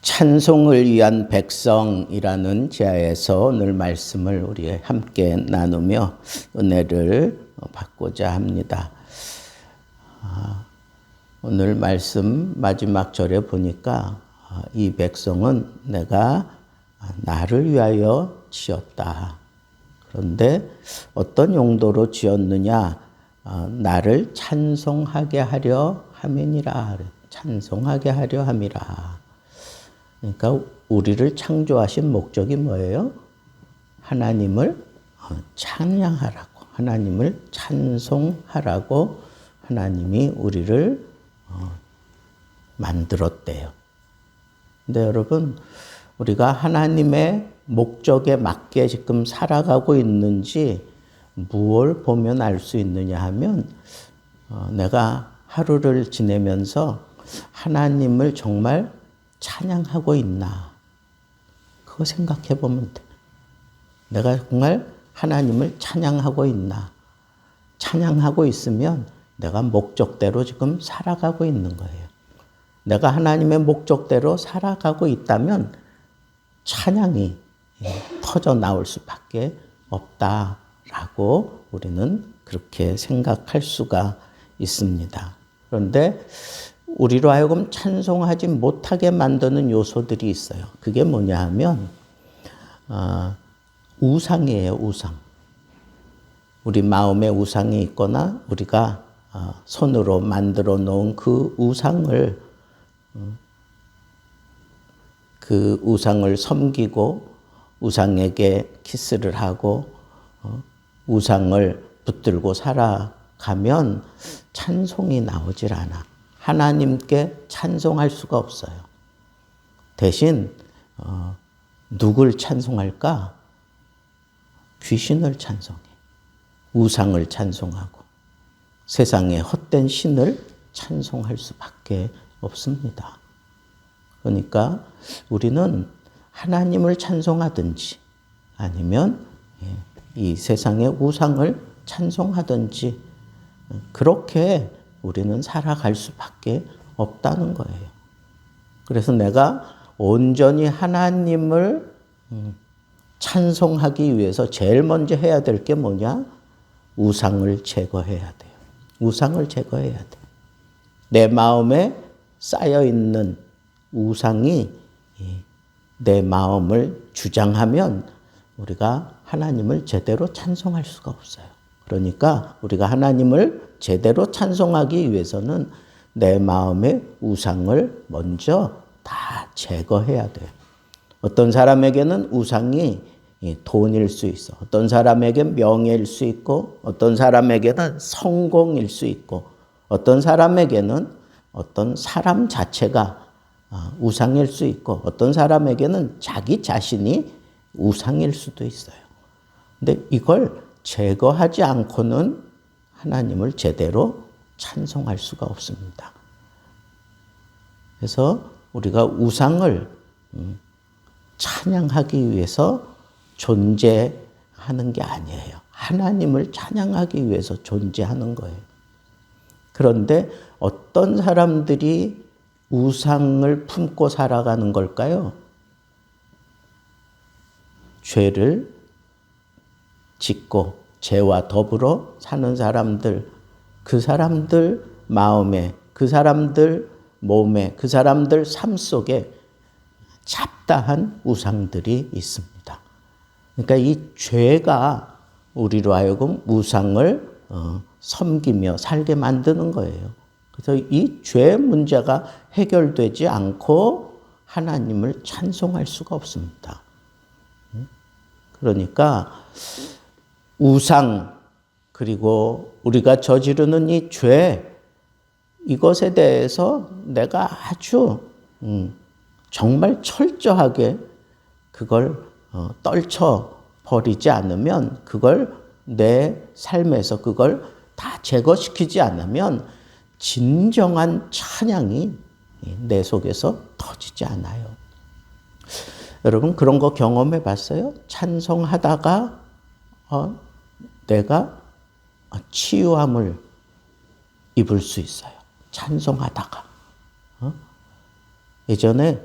찬송을 위한 백성이라는 지하에서 오늘 말씀을 우리 함께 나누며 은혜를 받고자 합니다. 오늘 말씀 마지막 절에 보니까 이 백성은 내가 나를 위하여 지었다. 그런데 어떤 용도로 지었느냐? 나를 찬송하게 하려 함이니라. 찬송하게 하려 함이라. 그러니까 우리를 창조하신 목적이 뭐예요? 하나님을 찬양하라고, 하나님을 찬송하라고 하나님이 우리를 만들었대요. 근데 여러분, 우리가 하나님의 목적에 맞게 지금 살아가고 있는지 무엇을 보면 알 수 있느냐 하면 내가 하루를 지내면서 하나님을 정말 찬양하고 있나? 그거 생각해 보면 돼. 내가 정말 하나님을 찬양하고 있나? 찬양하고 있으면 내가 목적대로 지금 살아가고 있는 거예요. 내가 하나님의 목적대로 살아가고 있다면 찬양이 터져 나올 수밖에 없다라고 우리는 그렇게 생각할 수가 있습니다. 그런데 우리로 하여금 찬송하지 못하게 만드는 요소들이 있어요. 그게 뭐냐 하면 우상이에요, 우상. 우리 마음에 우상이 있거나 우리가 손으로 만들어 놓은 그 우상을 섬기고 우상에게 키스를 하고 우상을 붙들고 살아가면 찬송이 나오질 않아. 하나님께 찬송할 수가 없어요. 대신 누굴 찬송할까? 귀신을 찬송해. 우상을 찬송하고 세상의 헛된 신을 찬송할 수밖에 없습니다. 그러니까 우리는 하나님을 찬송하든지 아니면 이 세상의 우상을 찬송하든지 그렇게 우리는 살아갈 수밖에 없다는 거예요. 그래서 내가 온전히 하나님을 찬송하기 위해서 제일 먼저 해야 될 게 뭐냐? 우상을 제거해야 돼요. 우상을 제거해야 돼요. 내 마음에 쌓여있는 우상이 내 마음을 주장하면 우리가 하나님을 제대로 찬송할 수가 없어요. 그러니까 우리가 하나님을 제대로 찬송하기 위해서는 내 마음의 우상을 먼저 다 제거해야 돼요. 어떤 사람에게는 우상이 돈일 수 있어. 어떤 사람에게는 명예일 수 있고, 어떤 사람에게는 성공일 수 있고, 어떤 사람에게는 어떤 사람 자체가 우상일 수 있고, 어떤 사람에게는 자기 자신이 우상일 수도 있어요. 근데 이걸 제거하지 않고는 하나님을 제대로 찬송할 수가 없습니다. 그래서 우리가 우상을 찬양하기 위해서 존재하는 게 아니에요. 하나님을 찬양하기 위해서 존재하는 거예요. 그런데 어떤 사람들이 우상을 품고 살아가는 걸까요? 죄를 짓고 죄와 더불어 사는 사람들, 그 사람들 마음에, 그 사람들 몸에, 그 사람들 삶 속에 잡다한 우상들이 있습니다. 그러니까 이 죄가 우리로 하여금 우상을 섬기며 살게 만드는 거예요. 그래서 이 죄 문제가 해결되지 않고 하나님을 찬송할 수가 없습니다. 그러니까 우상 그리고 우리가 저지르는 이 죄 이것에 대해서 내가 아주 정말 철저하게 그걸 떨쳐버리지 않으면 그걸 내 삶에서 그걸 다 제거시키지 않으면 진정한 찬양이 내 속에서 터지지 않아요. 여러분 그런 거 경험해 봤어요? 찬송하다가 내가 치유함을 입을 수 있어요. 찬송하다가. 예전에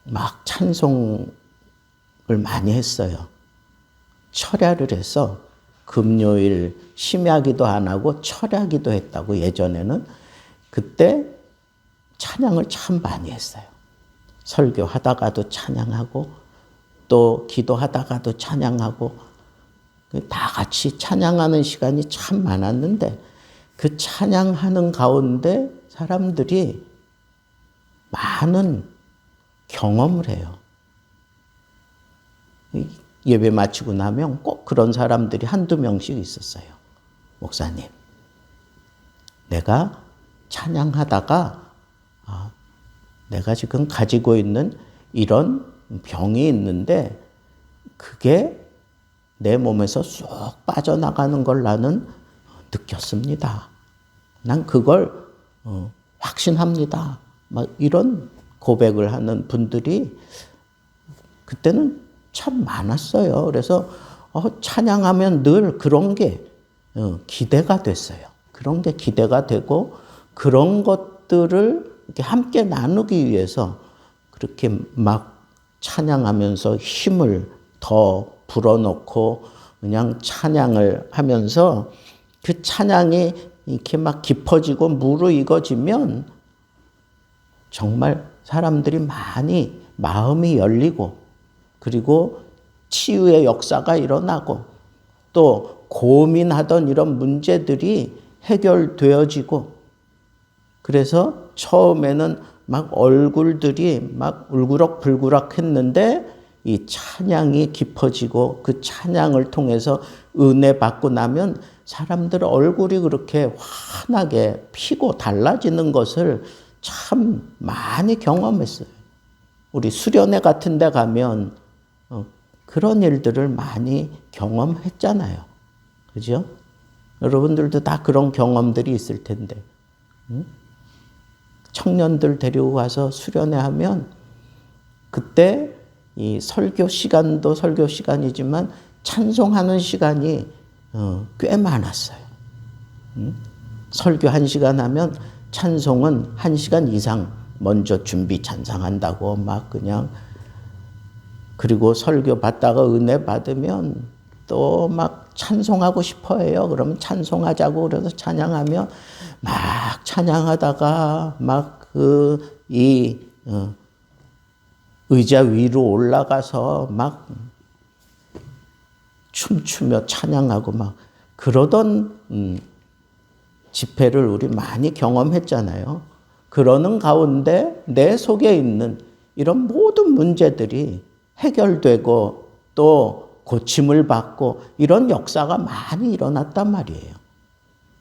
막 찬송을 많이 했어요. 철야를 해서 금요일 심야기도 안 하고 철야기도 했다고 예전에는. 그때 찬양을 참 많이 했어요. 설교하다가도 찬양하고 또 기도하다가도 찬양하고 다 같이 찬양하는 시간이 참 많았는데 그 찬양하는 가운데 사람들이 많은 경험을 해요. 예배 마치고 나면 꼭 그런 사람들이 한두 명씩 있었어요. 목사님, 내가 찬양하다가 내가 지금 가지고 있는 이런 병이 있는데 그게 내 몸에서 쏙 빠져나가는 걸 나는 느꼈습니다. 난 그걸 확신합니다. 막 이런 고백을 하는 분들이 그때는 참 많았어요. 그래서 찬양하면 늘 그런 게 기대가 됐어요. 그런 게 기대가 되고 그런 것들을 이렇게 함께 나누기 위해서 그렇게 막 찬양하면서 힘을 더 불어넣고 그냥 찬양을 하면서 그 찬양이 이렇게 막 깊어지고 무르익어지면 정말 사람들이 많이 마음이 열리고 그리고 치유의 역사가 일어나고 또 고민하던 이런 문제들이 해결되어지고 그래서 처음에는 막 얼굴들이 막 울그럭불그럭 했는데 이 찬양이 깊어지고 그 찬양을 통해서 은혜 받고 나면 사람들 얼굴이 그렇게 환하게 피고 달라지는 것을 참 많이 경험했어요. 우리 수련회 같은 데 가면 그런 일들을 많이 경험했잖아요. 그죠? 여러분들도 다 그런 경험들이 있을 텐데. 청년들 데리고 가서 수련회 하면 그때 이 설교 시간도 설교 시간이지만 찬송하는 시간이 꽤 많았어요. 설교 1시간 하면 찬송은 1시간 이상 먼저 준비 찬양한다고 막 그냥 그리고 설교 받다가 은혜 받으면 또 막 찬송하고 싶어 해요. 그러면 찬송하자고 그래서 찬양하며 막 찬양하다가 막 의자 위로 올라가서 막 춤추며 찬양하고 막 그러던 집회를 우리 많이 경험했잖아요. 그러는 가운데 내 속에 있는 이런 모든 문제들이 해결되고 또 고침을 받고 이런 역사가 많이 일어났단 말이에요.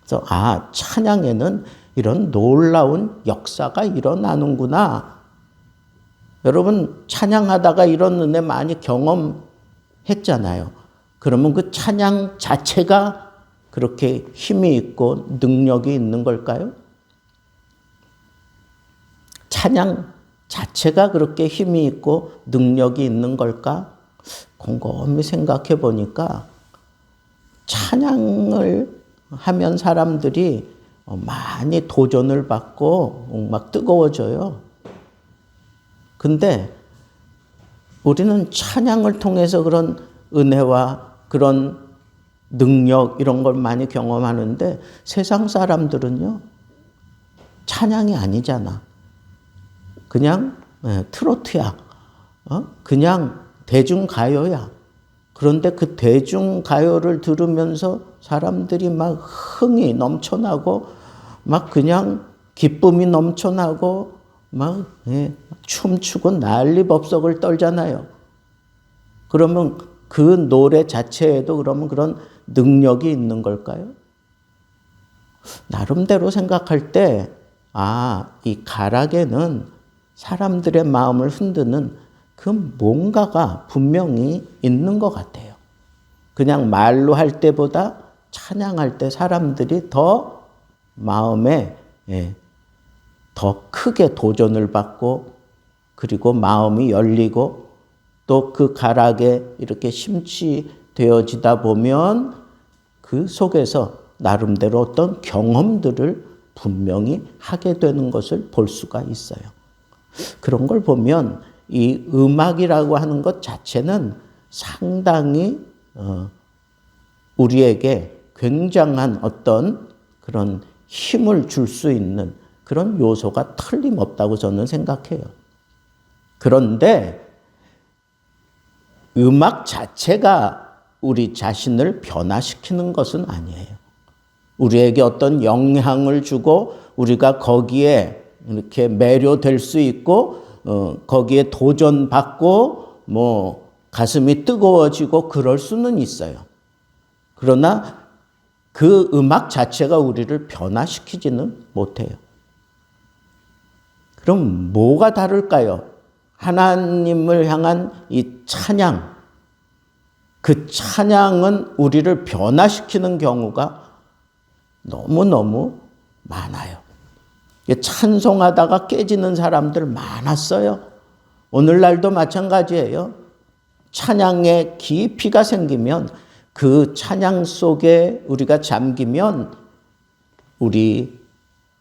그래서 찬양에는 이런 놀라운 역사가 일어나는구나. 여러분 찬양하다가 이런 은혜 많이 경험했잖아요. 그러면 그 찬양 자체가 그렇게 힘이 있고 능력이 있는 걸까요? 찬양 자체가 그렇게 힘이 있고 능력이 있는 걸까? 곰곰이 생각해 보니까 찬양을 하면 사람들이 많이 도전을 받고 막 뜨거워져요. 근데 우리는 찬양을 통해서 그런 은혜와 그런 능력 이런 걸 많이 경험하는데 세상 사람들은요. 찬양이 아니잖아. 그냥 트로트야. 그냥 대중가요야. 그런데 그 대중가요를 들으면서 사람들이 막 흥이 넘쳐나고 막 그냥 기쁨이 넘쳐나고 막 춤추고 난리법석을 떨잖아요. 그러면 그 노래 자체에도 그러면 그런 능력이 있는 걸까요? 나름대로 생각할 때 이 가락에는 사람들의 마음을 흔드는 그 뭔가가 분명히 있는 것 같아요. 그냥 말로 할 때보다 찬양할 때 사람들이 더 마음에 더 크게 도전을 받고 그리고 마음이 열리고 또 그 가락에 이렇게 심취되어지다 보면 그 속에서 나름대로 어떤 경험들을 분명히 하게 되는 것을 볼 수가 있어요. 그런 걸 보면 이 음악이라고 하는 것 자체는 상당히 우리에게 굉장한 어떤 그런 힘을 줄 수 있는 그런 요소가 틀림없다고 저는 생각해요. 그런데 음악 자체가 우리 자신을 변화시키는 것은 아니에요. 우리에게 어떤 영향을 주고 우리가 거기에 이렇게 매료될 수 있고 거기에 도전받고 뭐 가슴이 뜨거워지고 그럴 수는 있어요. 그러나 그 음악 자체가 우리를 변화시키지는 못해요. 그럼 뭐가 다를까요? 하나님을 향한 이 찬양, 그 찬양은 우리를 변화시키는 경우가 너무너무 많아요. 찬송하다가 깨지는 사람들 많았어요. 오늘날도 마찬가지예요. 찬양에 깊이가 생기면 그 찬양 속에 우리가 잠기면 우리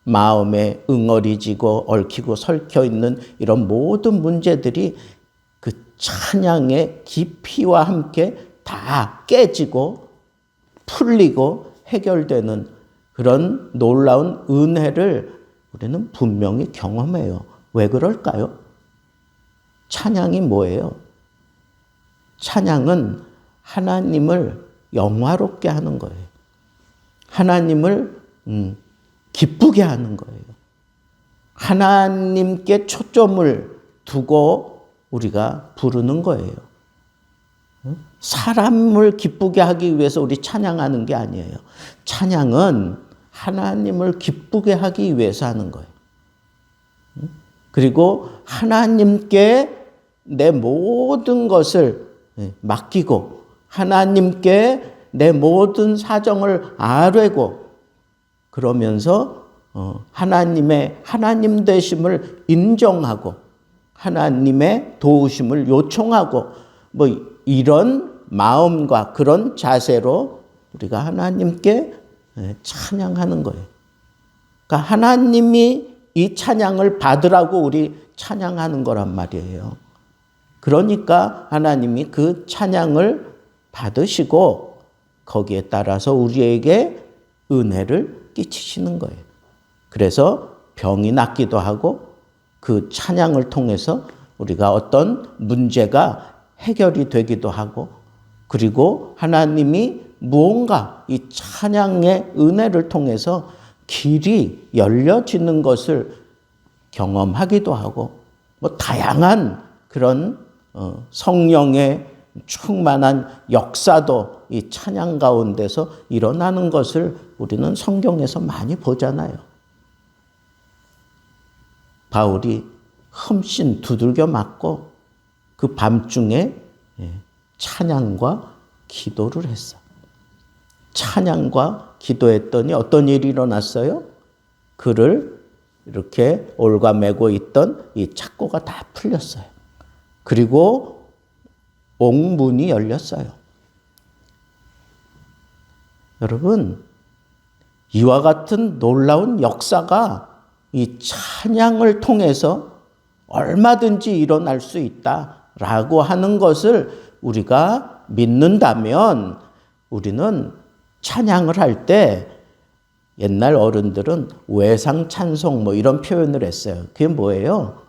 마음에 응어리지고 얽히고 설켜 있는 이런 모든 문제들이 그 찬양의 깊이와 함께 다 깨지고 풀리고 해결되는 그런 놀라운 은혜를 우리는 분명히 경험해요. 왜 그럴까요? 찬양이 뭐예요? 찬양은 하나님을 영화롭게 하는 거예요. 하나님을 기쁘게 하는 거예요. 하나님께 초점을 두고 우리가 부르는 거예요. 사람을 기쁘게 하기 위해서 우리 찬양하는 게 아니에요. 찬양은 하나님을 기쁘게 하기 위해서 하는 거예요. 그리고 하나님께 내 모든 것을 맡기고 하나님께 내 모든 사정을 아뢰고 그러면서 하나님의 하나님 되심을 인정하고 하나님의 도우심을 요청하고 뭐 이런 마음과 그런 자세로 우리가 하나님께 찬양하는 거예요. 그러니까 하나님이 이 찬양을 받으라고 우리 찬양하는 거란 말이에요. 그러니까 하나님이 그 찬양을 받으시고 거기에 따라서 우리에게 은혜를 끼치시는 거예요. 그래서 병이 낫기도 하고 그 찬양을 통해서 우리가 어떤 문제가 해결이 되기도 하고 그리고 하나님이 무언가 이 찬양의 은혜를 통해서 길이 열려지는 것을 경험하기도 하고 뭐 다양한 그런 성령의 충만한 역사도 이 찬양 가운데서 일어나는 것을 우리는 성경에서 많이 보잖아요. 바울이 흠씬 두들겨 맞고 그 밤중에 찬양과 기도를 했어. 찬양과 기도했더니 어떤 일이 일어났어요? 그를 이렇게 올가매고 있던 이 착고가 다 풀렸어요. 그리고 옥문이 열렸어요. 여러분, 이와 같은 놀라운 역사가 이 찬양을 통해서 얼마든지 일어날 수 있다라고 하는 것을 우리가 믿는다면 우리는 찬양을 할 때 옛날 어른들은 외상 찬송 뭐 이런 표현을 했어요. 그게 뭐예요?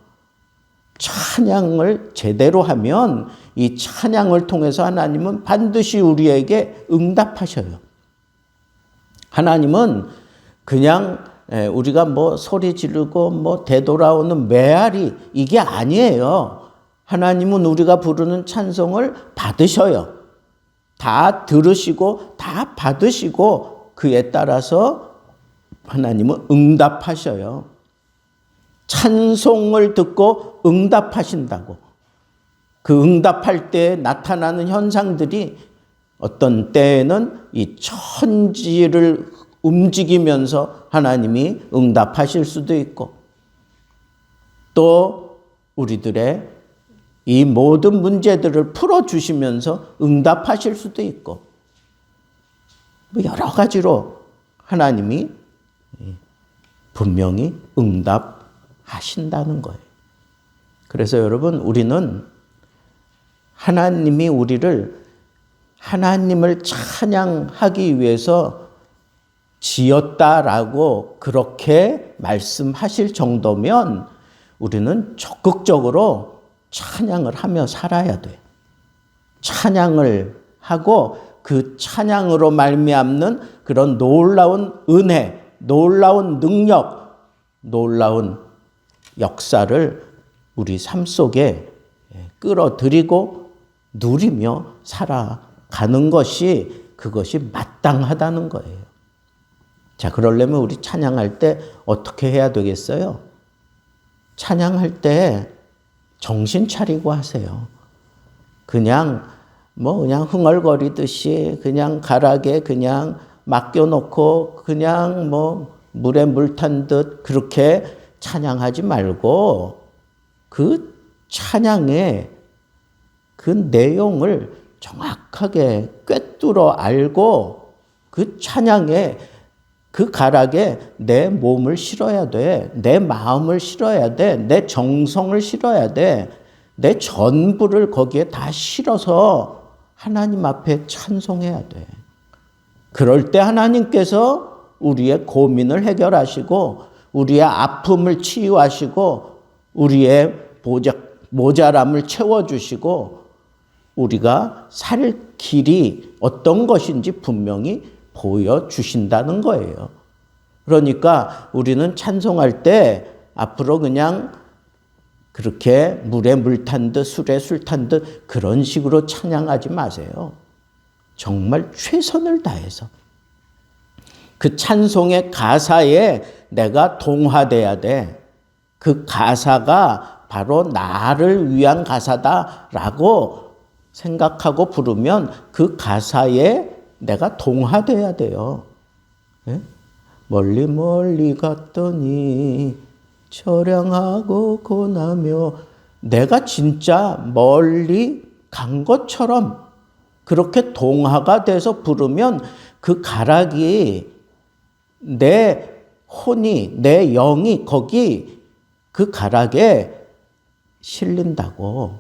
찬양을 제대로 하면 이 찬양을 통해서 하나님은 반드시 우리에게 응답하셔요. 하나님은 그냥 우리가 뭐 소리 지르고 뭐 되돌아오는 메아리 이게 아니에요. 하나님은 우리가 부르는 찬송을 받으셔요. 다 들으시고 다 받으시고 그에 따라서 하나님은 응답하셔요. 찬송을 듣고 응답하신다고. 그 응답할 때 나타나는 현상들이 어떤 때에는 이 천지를 움직이면서 하나님이 응답하실 수도 있고 또 우리들의 이 모든 문제들을 풀어주시면서 응답하실 수도 있고 여러 가지로 하나님이 분명히 응답하신다는 거예요. 그래서 여러분, 우리는 하나님이 우리를 하나님을 찬양하기 위해서 지었다라고 그렇게 말씀하실 정도면 우리는 적극적으로 찬양을 하며 살아야 돼. 찬양을 하고 그 찬양으로 말미암는 그런 놀라운 은혜, 놀라운 능력, 놀라운 역사를 우리 삶 속에 끌어들이고 누리며 살아가는 것이 그것이 마땅하다는 거예요. 자, 그러려면 우리 찬양할 때 어떻게 해야 되겠어요? 찬양할 때 정신 차리고 하세요. 그냥 흥얼거리듯이 그냥 가락에 그냥 맡겨놓고 그냥 물에 물 탄 듯 그렇게 찬양하지 말고 그 찬양의 그 내용을 정확하게 꿰뚫어 알고 그 찬양에 그 가락에 내 몸을 실어야 돼. 내 마음을 실어야 돼. 내 정성을 실어야 돼. 내 전부를 거기에 다 실어서 하나님 앞에 찬송해야 돼. 그럴 때 하나님께서 우리의 고민을 해결하시고 우리의 아픔을 치유하시고 우리의 모자람을 채워주시고 우리가 살 길이 어떤 것인지 분명히 보여주신다는 거예요. 그러니까 우리는 찬송할 때 앞으로 그냥 그렇게 물에 물 탄 듯 술에 술 탄 듯 그런 식으로 찬양하지 마세요. 정말 최선을 다해서 그 찬송의 가사에 내가 동화돼야 돼. 그 가사가 바로 나를 위한 가사다라고 생각하고 부르면 그 가사에 내가 동화돼야 돼요. 예? 멀리 멀리 갔더니 처량하고 고나며 내가 진짜 멀리 간 것처럼 그렇게 동화가 돼서 부르면 그 가락이 내 혼이 내 영이 거기 그 가락에 실린다고.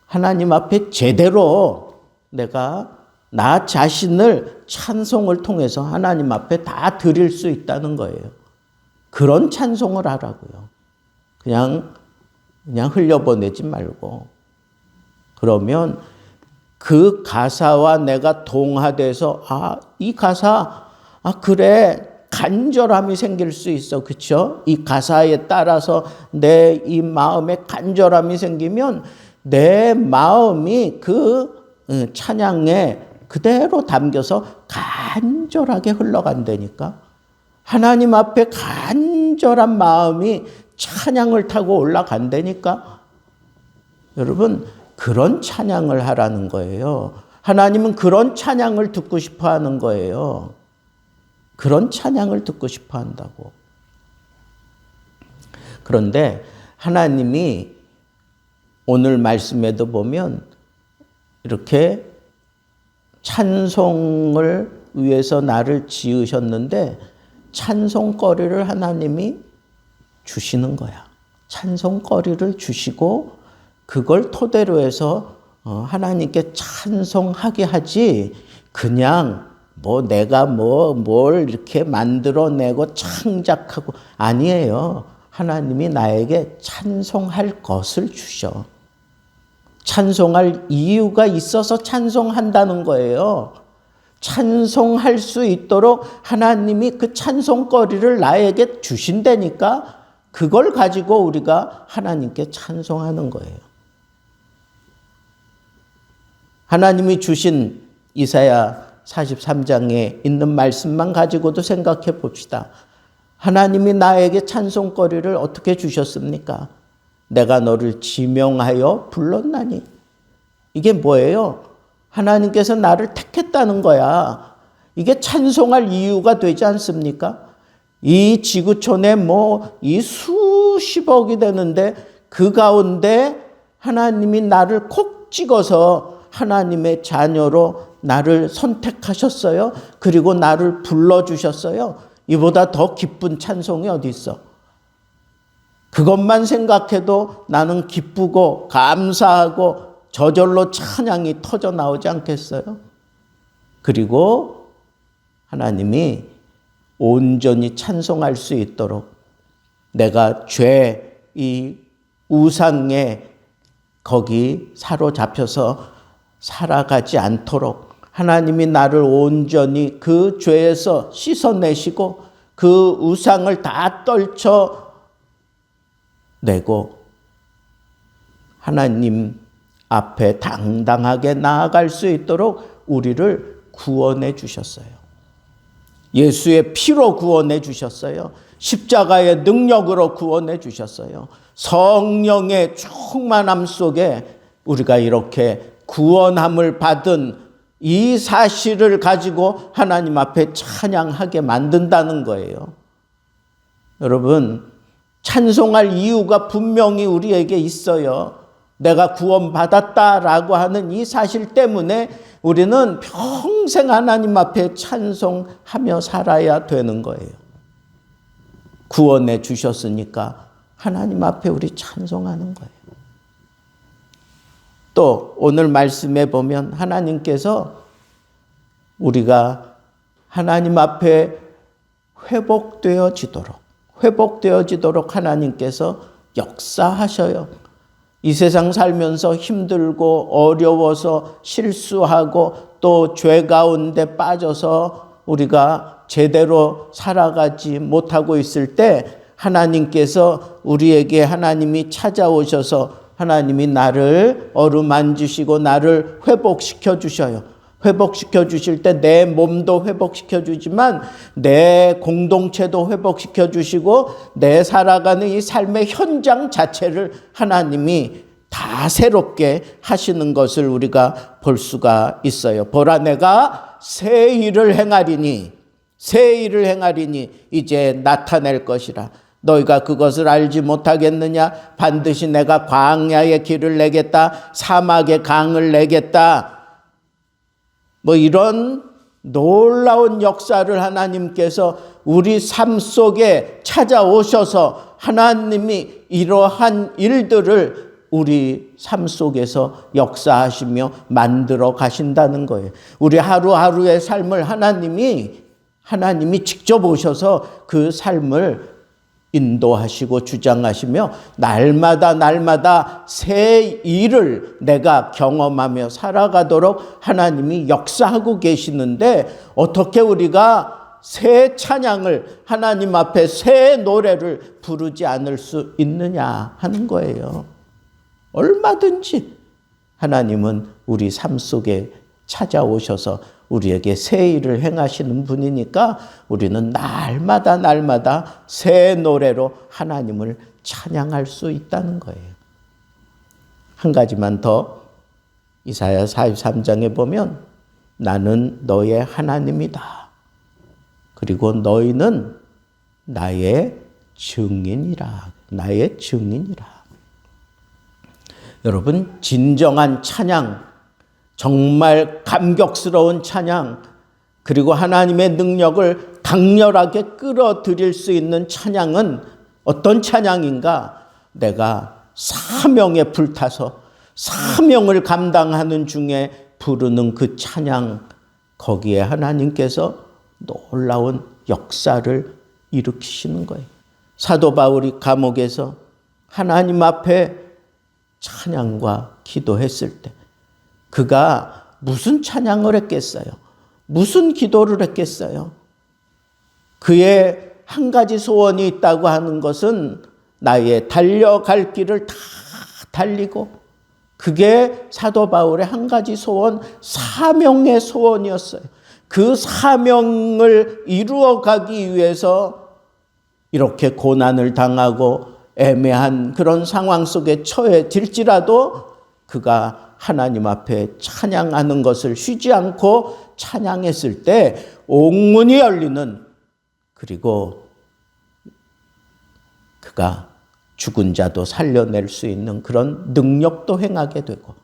하나님 앞에 제대로 내가 나 자신을 찬송을 통해서 하나님 앞에 다 드릴 수 있다는 거예요. 그런 찬송을 하라고요. 그냥 흘려보내지 말고. 그러면 그 가사와 내가 동화돼서 이 가사 그래 간절함이 생길 수 있어. 그렇죠? 이 가사에 따라서 내 이 마음에 간절함이 생기면 내 마음이 그 찬양에 그대로 담겨서 간절하게 흘러간다니까. 하나님 앞에 간절한 마음이 찬양을 타고 올라간다니까. 여러분, 그런 찬양을 하라는 거예요. 하나님은 그런 찬양을 듣고 싶어 하는 거예요. 그런 찬양을 듣고 싶어 한다고. 그런데 하나님이 오늘 말씀에도 보면 이렇게 찬송을 위해서 나를 지으셨는데 찬송거리를 하나님이 주시는 거야. 찬송거리를 주시고 그걸 토대로 해서 하나님께 찬송하게 하지 그냥 내가 뭘 이렇게 만들어내고 창작하고 아니에요. 하나님이 나에게 찬송할 것을 주셔. 찬송할 이유가 있어서 찬송한다는 거예요. 찬송할 수 있도록 하나님이 그 찬송거리를 나에게 주신다니까 그걸 가지고 우리가 하나님께 찬송하는 거예요. 하나님이 주신 이사야 43장에 있는 말씀만 가지고도 생각해 봅시다. 하나님이 나에게 찬송거리를 어떻게 주셨습니까? 내가 너를 지명하여 불렀나니. 이게 뭐예요? 하나님께서 나를 택했다는 거야. 이게 찬송할 이유가 되지 않습니까? 이 지구촌에 이 수십억이 되는데 그 가운데 하나님이 나를 콕 찍어서 하나님의 자녀로 나를 선택하셨어요. 그리고 나를 불러주셨어요. 이보다 더 기쁜 찬송이 어디 있어? 그것만 생각해도 나는 기쁘고 감사하고 저절로 찬양이 터져 나오지 않겠어요? 그리고 하나님이 온전히 찬송할 수 있도록 내가 죄, 이 우상에 거기 사로잡혀서 살아가지 않도록 하나님이 나를 온전히 그 죄에서 씻어내시고 그 우상을 다 떨쳐내고 하나님 앞에 당당하게 나아갈 수 있도록 우리를 구원해 주셨어요. 예수의 피로 구원해 주셨어요. 십자가의 능력으로 구원해 주셨어요. 성령의 충만함 속에 우리가 이렇게 구원함을 받은 이 사실을 가지고 하나님 앞에 찬양하게 만든다는 거예요. 여러분, 찬송할 이유가 분명히 우리에게 있어요. 내가 구원받았다라고 하는 이 사실 때문에 우리는 평생 하나님 앞에 찬송하며 살아야 되는 거예요. 구원해 주셨으니까 하나님 앞에 우리 찬송하는 거예요. 또 오늘 말씀에 보면 하나님께서 우리가 하나님 앞에 회복되어지도록 하나님께서 역사하셔요. 이 세상 살면서 힘들고 어려워서 실수하고 또 죄 가운데 빠져서 우리가 제대로 살아가지 못하고 있을 때 하나님께서 우리에게 하나님이 찾아오셔서 하나님이 나를 어루만지시고 나를 회복시켜 주셔요. 회복시켜 주실 때 내 몸도 회복시켜 주지만 내 공동체도 회복시켜 주시고 내 살아가는 이 삶의 현장 자체를 하나님이 다 새롭게 하시는 것을 우리가 볼 수가 있어요. 보라, 내가 새 일을 행하리니 이제 나타낼 것이라. 너희가 그것을 알지 못하겠느냐? 반드시 내가 광야의 길을 내겠다. 사막의 강을 내겠다. 이런 놀라운 역사를 하나님께서 우리 삶 속에 찾아오셔서 하나님이 이러한 일들을 우리 삶 속에서 역사하시며 만들어 가신다는 거예요. 우리 하루하루의 삶을 하나님이 직접 오셔서 그 삶을 인도하시고 주장하시며 날마다 새 일을 내가 경험하며 살아가도록 하나님이 역사하고 계시는데 어떻게 우리가 새 찬양을 하나님 앞에 새 노래를 부르지 않을 수 있느냐 하는 거예요. 얼마든지 하나님은 우리 삶 속에 찾아오셔서 우리에게 새 일을 행하시는 분이니까 우리는 날마다 새 노래로 하나님을 찬양할 수 있다는 거예요. 한 가지만 더 이사야 43장에 보면 나는 너의 하나님이다. 그리고 너희는 나의 증인이라. 여러분, 진정한 찬양, 정말 감격스러운 찬양, 그리고 하나님의 능력을 강렬하게 끌어들일 수 있는 찬양은 어떤 찬양인가? 내가 사명에 불타서 사명을 감당하는 중에 부르는 그 찬양, 거기에 하나님께서 놀라운 역사를 일으키시는 거예요. 사도 바울이 감옥에서 하나님 앞에 찬양과 기도했을 때 그가 무슨 찬양을 했겠어요? 무슨 기도를 했겠어요? 그의 한 가지 소원이 있다고 하는 것은 나의 달려갈 길을 다 달리고, 그게 사도 바울의 한 가지 소원, 사명의 소원이었어요. 그 사명을 이루어가기 위해서 이렇게 고난을 당하고 애매한 그런 상황 속에 처해질지라도 그가 하나님 앞에 찬양하는 것을 쉬지 않고 찬양했을 때 옥문이 열리는, 그리고 그가 죽은 자도 살려낼 수 있는 그런 능력도 행하게 되고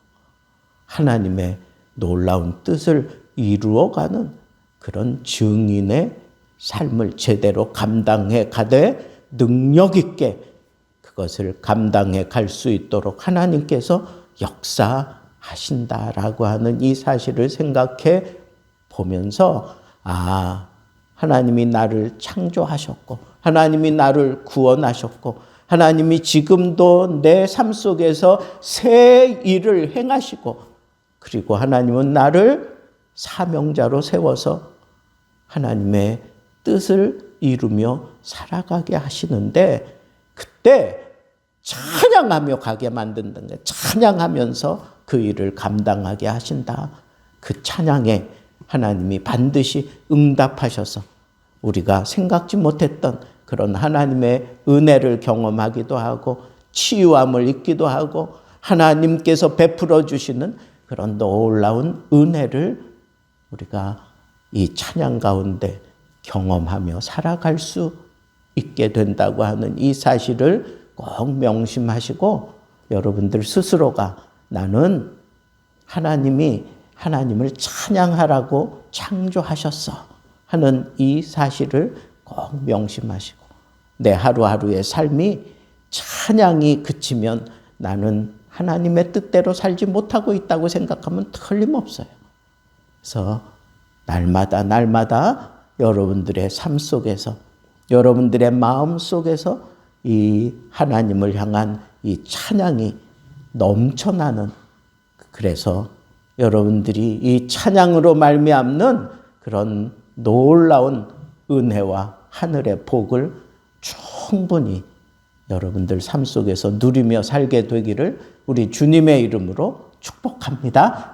하나님의 놀라운 뜻을 이루어가는 그런 증인의 삶을 제대로 감당해 가되 능력 있게 그것을 감당해 갈 수 있도록 하나님께서 역사하신다라고 하는 이 사실을 생각해 보면서 하나님이 나를 창조하셨고 하나님이 나를 구원하셨고 하나님이 지금도 내 삶 속에서 새 일을 행하시고 그리고 하나님은 나를 사명자로 세워서 하나님의 뜻을 이루며 살아가게 하시는데 그때 찬양하며 가게 만든다는 거예요. 찬양하면서 그 일을 감당하게 하신다. 그 찬양에 하나님이 반드시 응답하셔서 우리가 생각지 못했던 그런 하나님의 은혜를 경험하기도 하고 치유함을 입기도 하고 하나님께서 베풀어 주시는 그런 놀라운 은혜를 우리가 이 찬양 가운데 경험하며 살아갈 수 있게 된다고 하는 이 사실을 꼭 명심하시고 여러분들 스스로가 나는 하나님이 하나님을 찬양하라고 창조하셨어 하는 이 사실을 꼭 명심하시고 내 하루하루의 삶이 찬양이 그치면 나는 하나님의 뜻대로 살지 못하고 있다고 생각하면 틀림없어요. 그래서 날마다 여러분들의 삶 속에서 여러분들의 마음 속에서 이 하나님을 향한 이 찬양이 넘쳐나는 그래서 여러분들이 이 찬양으로 말미암는 그런 놀라운 은혜와 하늘의 복을 충분히 여러분들 삶 속에서 누리며 살게 되기를 우리 주님의 이름으로 축복합니다.